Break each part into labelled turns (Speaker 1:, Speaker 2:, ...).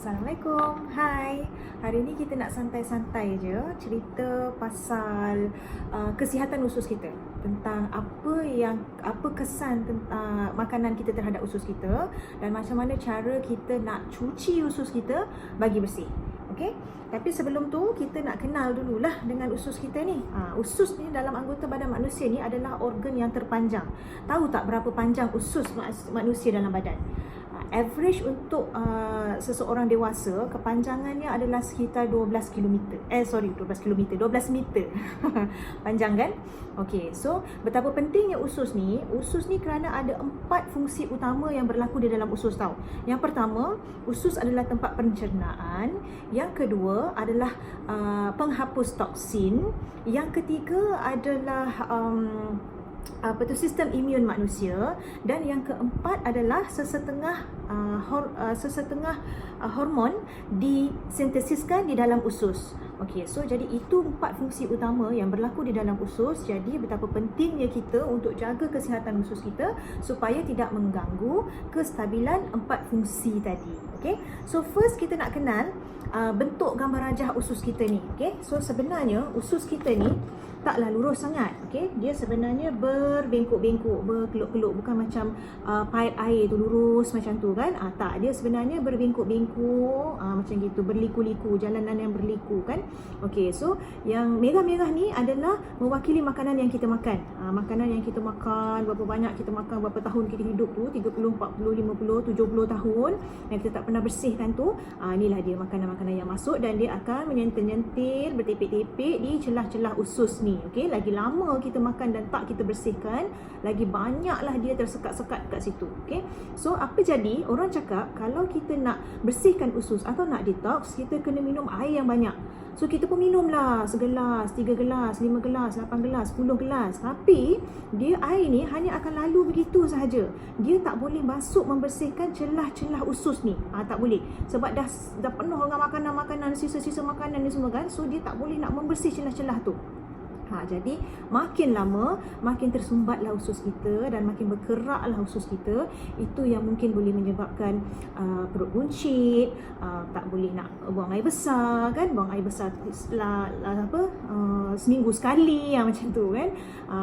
Speaker 1: Assalamualaikum. Hai. Hari ni kita nak santai-santai je cerita pasal kesihatan usus kita. Tentang apa kesan tentang makanan kita terhadap usus kita dan macam mana cara kita nak cuci usus kita bagi bersih. Okey? Tapi sebelum tu kita nak kenal dululah dengan usus kita ni. Usus ni dalam anggota badan manusia ni adalah organ yang terpanjang. Tahu tak berapa panjang usus manusia dalam badan? Average untuk seseorang dewasa, kepanjangannya adalah sekitar 12 meter. Panjang kan? Okey, so betapa pentingnya usus ni? Usus ni kerana ada 4 fungsi utama yang berlaku di dalam usus tau. Yang pertama, usus adalah tempat pencernaan. Yang kedua adalah penghapus toksin. Yang ketiga adalah sistem imun manusia, dan yang keempat adalah sesetengah hormon disintesiskan di dalam usus. Okey, so jadi itu 4 fungsi utama yang berlaku di dalam usus. Jadi betapa pentingnya kita untuk jaga kesihatan usus kita supaya tidak mengganggu kestabilan 4 fungsi tadi. Okey, so first kita nak kenal bentuk gambar rajah usus kita ni. Okey, so sebenarnya usus kita ni taklah lurus sangat. Okey, dia sebenarnya berbengkok-bengkok, berkeluk-keluk, bukan macam paip air tu lurus macam tu kan. Tak, dia sebenarnya berbengkok-bengkok, macam gitu, berliku-liku, jalanan yang berliku kan. Okey, so yang merah-merah ni adalah mewakili makanan yang kita makan. Makanan yang kita makan, berapa banyak kita makan, berapa tahun kita hidup tu, 30, 40, 50, 70 tahun yang kita tak pernah bersihkan tu. Inilah dia makanan-makanan yang masuk dan dia akan menyentil-nyentil, bertepek-tepek di celah-celah usus ni. Okey, lagi lama kita makan dan tak kita bersihkan, lagi banyaklah dia tersekat-sekat kat situ. Okey, so apa jadi? Orang cakap kalau kita nak bersihkan usus atau nak detox, kita kena minum air yang banyak. So kita pun minumlah segelas, 3 gelas, 5 gelas, 8 gelas, 10 gelas. Tapi dia air ni hanya akan lalu begitu sahaja. Dia tak boleh masuk membersihkan celah-celah usus ni. Tak boleh. Sebab dah penuh dengan makanan-makanan, sisa-sisa makanan ni semua kan. So dia tak boleh nak membersih celah-celah tu. Jadi makin lama makin tersumbatlah usus kita dan makin berkeraklah usus kita. Itu yang mungkin boleh menyebabkan perut buncit, tak boleh nak buang air besar kan, buang air besar seminggu sekali macam tu kan.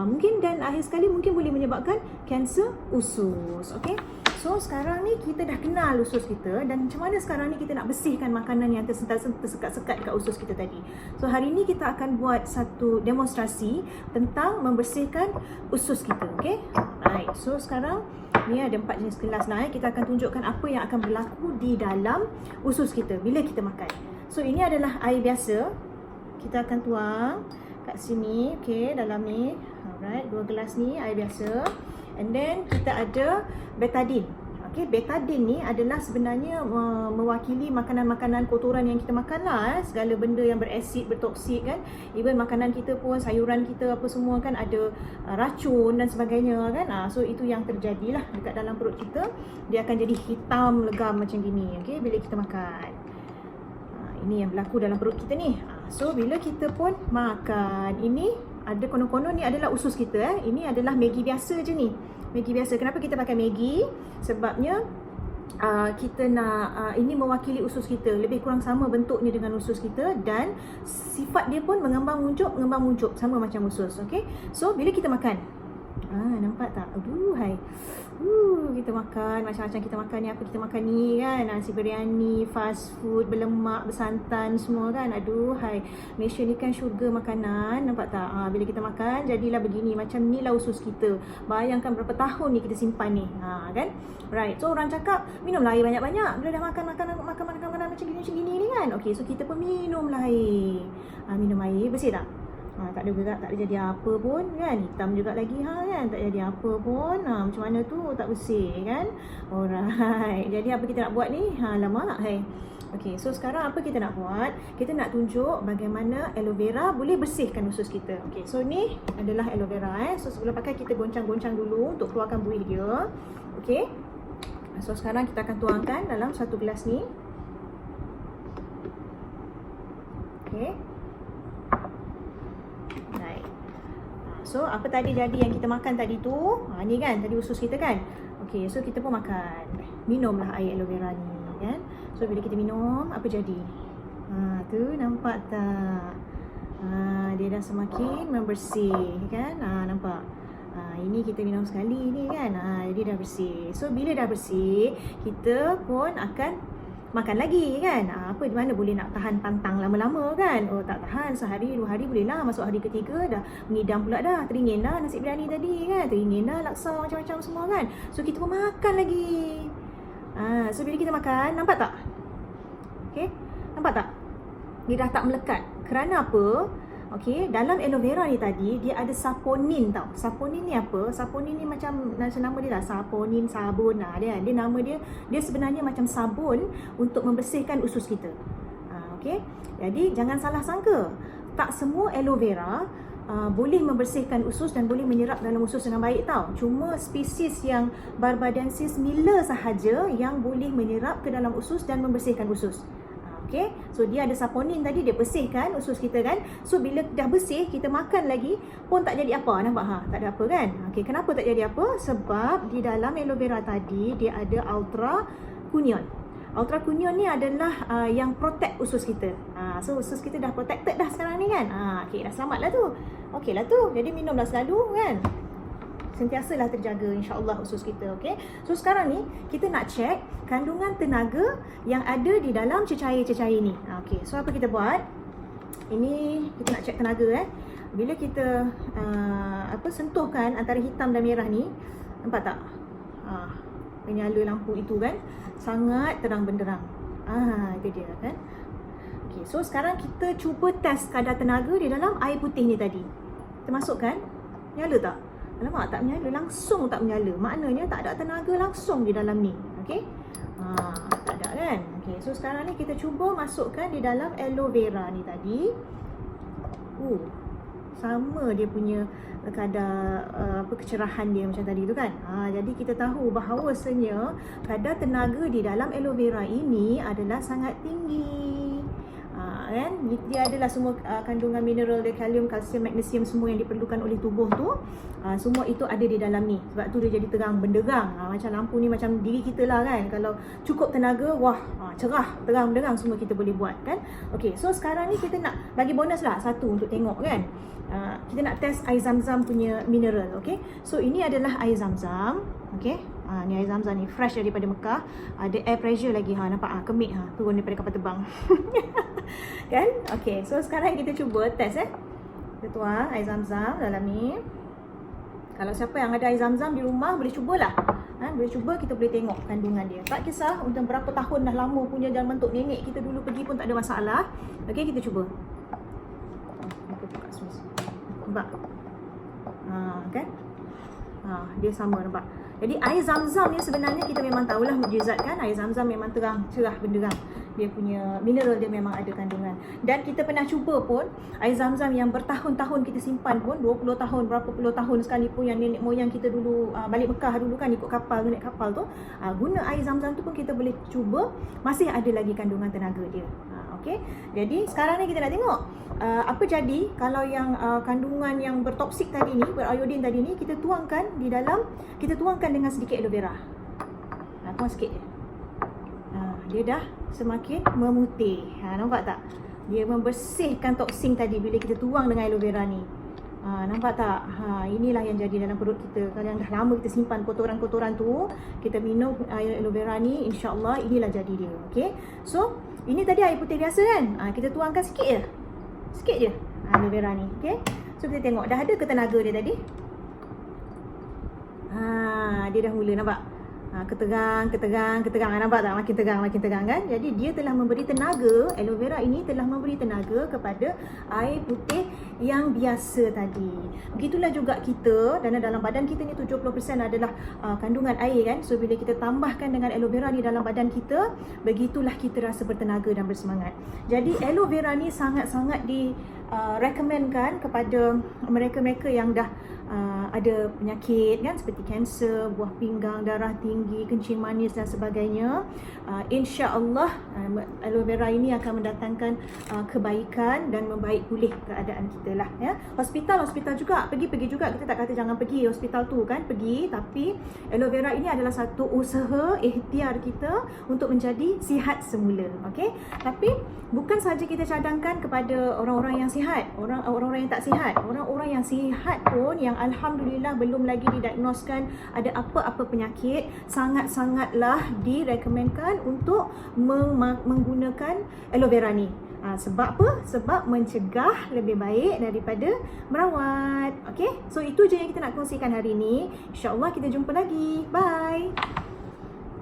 Speaker 1: Mungkin dan akhir sekali mungkin boleh menyebabkan kanser usus. Okey. So sekarang ni kita dah kenal usus kita dan macam mana sekarang ni kita nak bersihkan makanan yang tersekat-sekat kat usus kita tadi. So hari ni kita akan buat satu demonstrasi tentang membersihkan usus kita. Okay? Right. So sekarang ni ada 4 jenis gelas lah. Kita akan tunjukkan apa yang akan berlaku di dalam usus kita bila kita makan. So ini adalah air biasa. Kita akan tuang kat sini. Okay, dalam ni. Alright, 2 gelas ni air biasa. And then kita ada betadine. Okay, betadine ni adalah sebenarnya mewakili makanan-makanan kotoran yang kita makan lah. Segala benda yang berasid, bertoksik kan. Even makanan kita pun, sayuran kita apa semua kan ada racun dan sebagainya kan. So itu yang terjadilah dekat dalam perut kita. Dia akan jadi hitam legam macam gini. Okay, bila kita makan. Ini yang berlaku dalam perut kita ni. So bila kita pun makan, ini ada konon-konon ni adalah usus kita. Ini adalah Maggi biasa je ni. Maggi biasa. Kenapa kita pakai Maggi? Sebabnya kita nak ini mewakili usus kita. Lebih kurang sama bentuknya dengan usus kita dan sifat dia pun mengembang muncuk sama macam usus. Okey. So bila kita makan, nampak tak? Aduhai. Kita makan macam-macam kita makan ni. Apa kita makan ni kan? Nasi biryani, fast food, berlemak, bersantan semua kan. Aduhai. Malaysia ni kan syurga makanan. Nampak tak? Bila kita makan jadilah begini. Macam ni lah usus kita. Bayangkan berapa tahun ni kita simpan ni. Kan? Right. So orang cakap minumlah air banyak-banyak bila dah makan makanan macam gini ni kan. Okay, so kita pun minumlah air. Minum air bersih tak? Tak ada juga, tak ada jadi apa pun kan. Hitam juga lagi kan. Tak jadi apa pun. Macam mana tu tak bersih kan. Alright. Jadi apa kita nak buat ni? Lama hai. Okay, so sekarang apa kita nak buat? Kita nak tunjuk bagaimana aloe vera boleh bersihkan usus kita. Okay, so ni adalah aloe vera So sebelum pakai kita goncang-goncang dulu untuk keluarkan buih dia. Okay. So sekarang kita akan tuangkan dalam satu gelas ni. Okay. So apa tadi jadi yang kita makan tadi tu? Ni kan tadi usus kita kan. Okey, so kita pun makan. Minumlah air aloe vera ni. kan. So bila kita minum, apa jadi? Tu nampak tak? Dia dah semakin membersih kan. Nampak? Ini kita minum sekali ni kan. Jadi dah bersih. So bila dah bersih, kita pun akan makan lagi kan. Apa di mana boleh nak tahan pantang lama-lama kan. Oh tak tahan, sehari 2 hari boleh lah. Masuk hari ketiga dah mengidam pula dah. Teringin dah nasi biryani tadi kan. Teringin dah laksa macam-macam semua kan. So kita pun makan lagi. So bila kita makan, nampak tak? Okay, nampak tak? Dia dah tak melekat. Kerana apa? Okey, dalam aloe vera ni tadi dia ada saponin tau. Saponin ni apa? Saponin ni macam nama dia lah, saponin, sabun. Dia nama dia sebenarnya macam sabun untuk membersihkan usus kita. Okey. Jadi jangan salah sangka. Tak semua aloe vera boleh membersihkan usus dan boleh menyerap dalam usus dengan baik tau. Cuma spesies yang Barbadensis miller sahaja yang boleh menyerap ke dalam usus dan membersihkan usus. Okay, so dia ada saponin tadi, dia bersihkan usus kita kan. So bila dah bersih, kita makan lagi pun tak jadi apa. Nampak tak ada apa kan. Okay, kenapa tak jadi apa? Sebab di dalam aloe vera tadi dia ada ultra-cunion. Ultra-cunion ni adalah yang protect usus kita. So usus kita dah protected dah sekarang ni kan. Okay, dah selamat lah tu. Okay lah tu, jadi minumlah selalu kan. Sentiasalah terjaga insya-Allah usus kita. Okey. So sekarang ni kita nak check kandungan tenaga yang ada di dalam cecair-cecair ni. Okey. So apa kita buat? Ini kita nak check tenaga Bila kita sentuhkan antara hitam dan merah ni, nampak tak? Penyala lampu itu kan sangat terang benderang. Itu dia kan. Okey. So sekarang kita cuba test kadar tenaga di dalam air putih ni tadi. Kita masukkan, nyala tak? Alamak, tak menyala, langsung tak menyala. Maknanya tak ada tenaga langsung di dalam ni. Okey. Tak ada kan? Okey, so sekarang ni kita cuba masukkan di dalam aloe vera ni tadi. Sama dia punya kadar kecerahan dia macam tadi tu kan. Jadi kita tahu bahawasanya kadar tenaga di dalam aloe vera ini adalah sangat tinggi. Kan? Dia adalah semua kandungan mineral, kalium, kalsium, magnesium semua yang diperlukan oleh tubuh tu. Semua itu ada di dalam ni. Sebab tu dia jadi terang benderang. Macam lampu ni macam diri kita lah kan. Kalau cukup tenaga, cerah, terang benderang semua kita boleh buat kan. Okey, so sekarang ni kita nak bagi bonus lah satu untuk tengok kan. Kita nak test air zam-zam punya mineral. Okey, so ini adalah air zam-zam. Okey. Ni air zam-zam ni fresh daripada Mekah. Ada air pressure lagi nampak kemik turun daripada kapal terbang. Kan? Okey, so sekarang kita cuba test Kita tuang air zam-zam dalam ni. Kalau siapa yang ada air zam-zam di rumah boleh cubalah. Boleh cuba, kita boleh tengok kandungan dia. Tak kisah untuk berapa tahun dah lama punya dalam bentuk nenek kita dulu pergi pun tak ada masalah. Okey, kita cuba. Nampak? Kan? Dia sama nampak. Jadi air zam-zam ni sebenarnya kita memang tahulah mukjizat kan. Air zam-zam memang terang, cerah benderang. Dia punya mineral dia memang ada kandungan. Dan kita pernah cuba pun air zam-zam yang bertahun-tahun kita simpan pun, 20 tahun, berapa puluh tahun sekalipun yang nenek moyang kita dulu balik Mekah dulu kan ikut kapal, naik kapal tu, guna air zam-zam tu pun kita boleh cuba, masih ada lagi kandungan tenaga dia. Okey. Jadi sekarang ni kita nak tengok apa jadi kalau yang kandungan yang bertoksik tadi ni, beriodin tadi ni kita tuangkan di dalam, kita tuangkan dengan sedikit aloe vera. Tuang sikit je. Dia dah semakin memutih. Nampak tak? Dia membersihkan toksin tadi bila kita tuang dengan aloe vera ni. Nampak tak? Inilah yang jadi dalam perut kita. Kalau yang dah lama kita simpan kotoran-kotoran tu, kita minum air aloe vera ni, insya-Allah inilah jadi dia. Okey. So, ini tadi air putih biasa kan? Kita tuangkan sikit je. Sikit je aloe vera ni. Okey. So, kita tengok dah ada ke tenaga dia tadi? Dia dah mula nampak. Ketegang. Nampak tak? Makin tegang kan? Jadi dia telah memberi tenaga, aloe vera ini telah memberi tenaga kepada air putih yang biasa tadi. Begitulah juga kita, dan dalam badan kita ni 70% adalah kandungan air kan. So bila kita tambahkan dengan aloe vera ni dalam badan kita, begitulah kita rasa bertenaga dan bersemangat. Jadi aloe vera ni sangat-sangat recommendkan kepada mereka-mereka yang dah ada penyakit kan, seperti kanser, buah pinggang, darah tinggi, kencing manis dan sebagainya, insya-Allah aloe vera ini akan mendatangkan kebaikan dan membaik pulih keadaan kita lah ya. Hospital juga, pergi juga, kita tak kata jangan pergi hospital tu kan, pergi, tapi aloe vera ini adalah satu usaha ikhtiar kita untuk menjadi sihat semula. Okey, tapi bukan saja kita cadangkan kepada orang-orang yang sihat, orang-orang yang tak sihat. Orang-orang yang sihat pun, yang alhamdulillah belum lagi didiagnoskan ada apa-apa penyakit, sangat-sangatlah direkomenkan untuk menggunakan aloe vera ni. Sebab apa? Sebab mencegah lebih baik daripada merawat. Okey, so itu je yang kita nak kongsikan hari ni. InsyaAllah kita jumpa lagi. Bye.